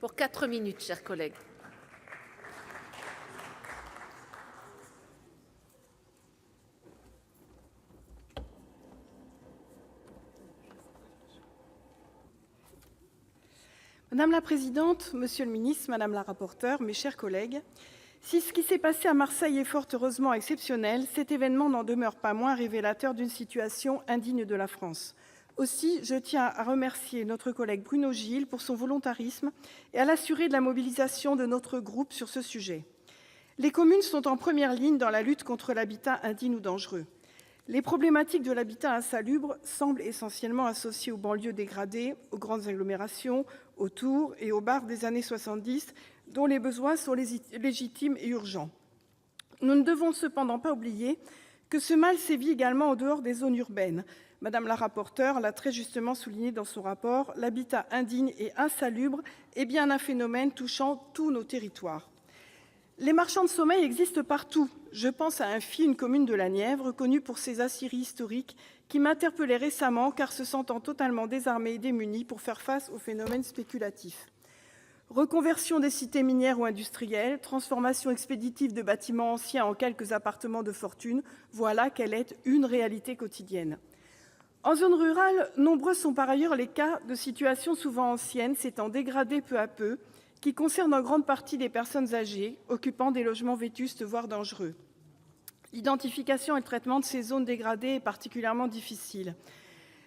Pour 4 minutes, chers collègues. Madame la présidente, monsieur le ministre, madame la rapporteure, mes chers collègues, si ce qui s'est passé à Marseille est fort heureusement exceptionnel, cet événement n'en demeure pas moins révélateur d'une situation indigne de la France. Aussi, je tiens à remercier notre collègue Bruno Gilles pour son volontarisme et à l'assurer de la mobilisation de notre groupe sur ce sujet. Les communes sont en première ligne dans la lutte contre l'habitat indigne ou dangereux. Les problématiques de l'habitat insalubre semblent essentiellement associées aux banlieues dégradées, aux grandes agglomérations, aux tours et aux barres des années 70, dont les besoins sont légitimes et urgents. Nous ne devons cependant pas oublier que ce mal sévit également en dehors des zones urbaines. Madame la rapporteure l'a très justement souligné dans son rapport, l'habitat indigne et insalubre est bien un phénomène touchant tous nos territoires. Les marchands de sommeil existent partout. Je pense à Infy, une commune de la Nièvre, connue pour ses aciéries historiques, qui m'interpellait récemment car se sentant totalement désarmée et démunie pour faire face aux phénomènes spéculatifs. Reconversion des cités minières ou industrielles, transformation expéditive de bâtiments anciens en quelques appartements de fortune, voilà quelle est une réalité quotidienne. En zone rurale, nombreux sont par ailleurs les cas de situations souvent anciennes s'étant dégradées peu à peu, qui concernent en grande partie les personnes âgées, occupant des logements vétustes, voire dangereux. L'identification et le traitement de ces zones dégradées est particulièrement difficile.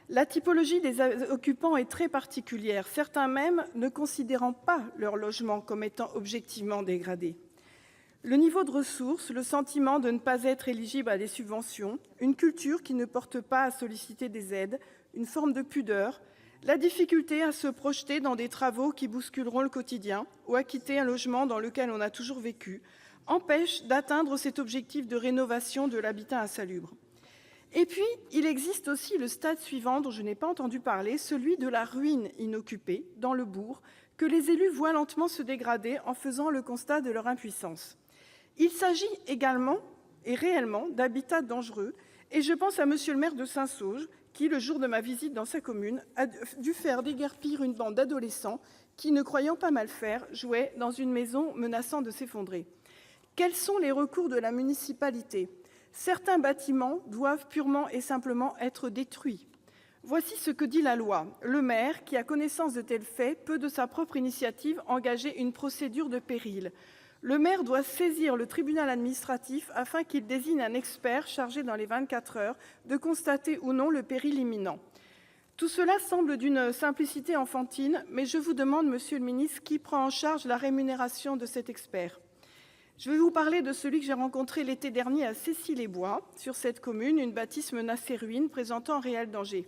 La typologie des occupants est très particulière, certains même ne considérant pas leur logement comme étant objectivement dégradé. Le niveau de ressources, le sentiment de ne pas être éligible à des subventions, une culture qui ne porte pas à solliciter des aides, une forme de pudeur, la difficulté à se projeter dans des travaux qui bousculeront le quotidien ou à quitter un logement dans lequel on a toujours vécu, empêchent d'atteindre cet objectif de rénovation de l'habitat insalubre. Et puis, il existe aussi le stade suivant dont je n'ai pas entendu parler, celui de la ruine inoccupée, dans le bourg, que les élus voient lentement se dégrader en faisant le constat de leur impuissance. Il s'agit également et réellement d'habitats dangereux, et je pense à monsieur le maire de Saint-Sauge, qui, le jour de ma visite dans sa commune, a dû faire déguerpir une bande d'adolescents qui, ne croyant pas mal faire, jouaient dans une maison menaçant de s'effondrer. Quels sont les recours de la municipalité ? Certains bâtiments doivent purement et simplement être détruits. Voici ce que dit la loi. Le maire, qui a connaissance de tels faits, peut de sa propre initiative engager une procédure de péril. Le maire doit saisir le tribunal administratif afin qu'il désigne un expert chargé dans les 24 heures de constater ou non le péril imminent. Tout cela semble d'une simplicité enfantine, mais je vous demande, monsieur le ministre, qui prend en charge la rémunération de cet expert ? Je vais vous parler de celui que j'ai rencontré l'été dernier à Cessy-les-Bois. Sur cette commune, une bâtisse menace ses ruines, présentant un réel danger.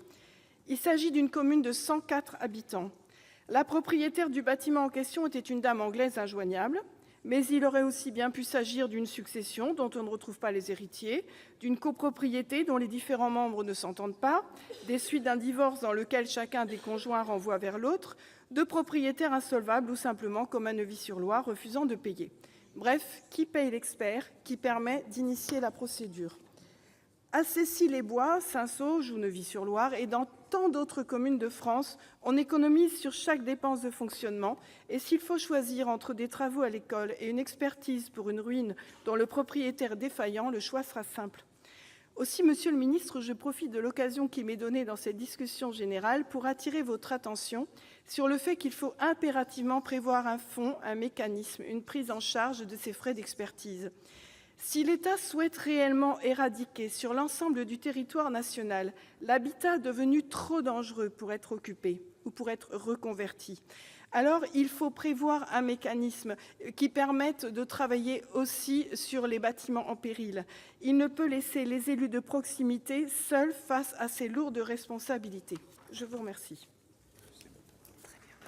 Il s'agit d'une commune de 104 habitants. La propriétaire du bâtiment en question était une dame anglaise injoignable, mais il aurait aussi bien pu s'agir d'une succession dont on ne retrouve pas les héritiers, d'une copropriété dont les différents membres ne s'entendent pas, des suites d'un divorce dans lequel chacun des conjoints renvoie vers l'autre, de propriétaires insolvables ou simplement, comme à Neuvy-sur-Loire, refusant de payer. Bref, qui paye l'expert qui permet d'initier la procédure ? À Cessy-les-Bois, Saint-Sauge ou Neuvy-sur-Loire et dans tant d'autres communes de France, on économise sur chaque dépense de fonctionnement et s'il faut choisir entre des travaux à l'école et une expertise pour une ruine dont le propriétaire est défaillant, le choix sera simple. Aussi, monsieur le ministre, je profite de l'occasion qui m'est donnée dans cette discussion générale pour attirer votre attention sur le fait qu'il faut impérativement prévoir un fonds, un mécanisme, une prise en charge de ces frais d'expertise. Si l'État souhaite réellement éradiquer sur l'ensemble du territoire national l'habitat devenu trop dangereux pour être occupé ou pour être reconverti, alors il faut prévoir un mécanisme qui permette de travailler aussi sur les bâtiments en péril. Il ne peut laisser les élus de proximité seuls face à ces lourdes responsabilités. Je vous remercie.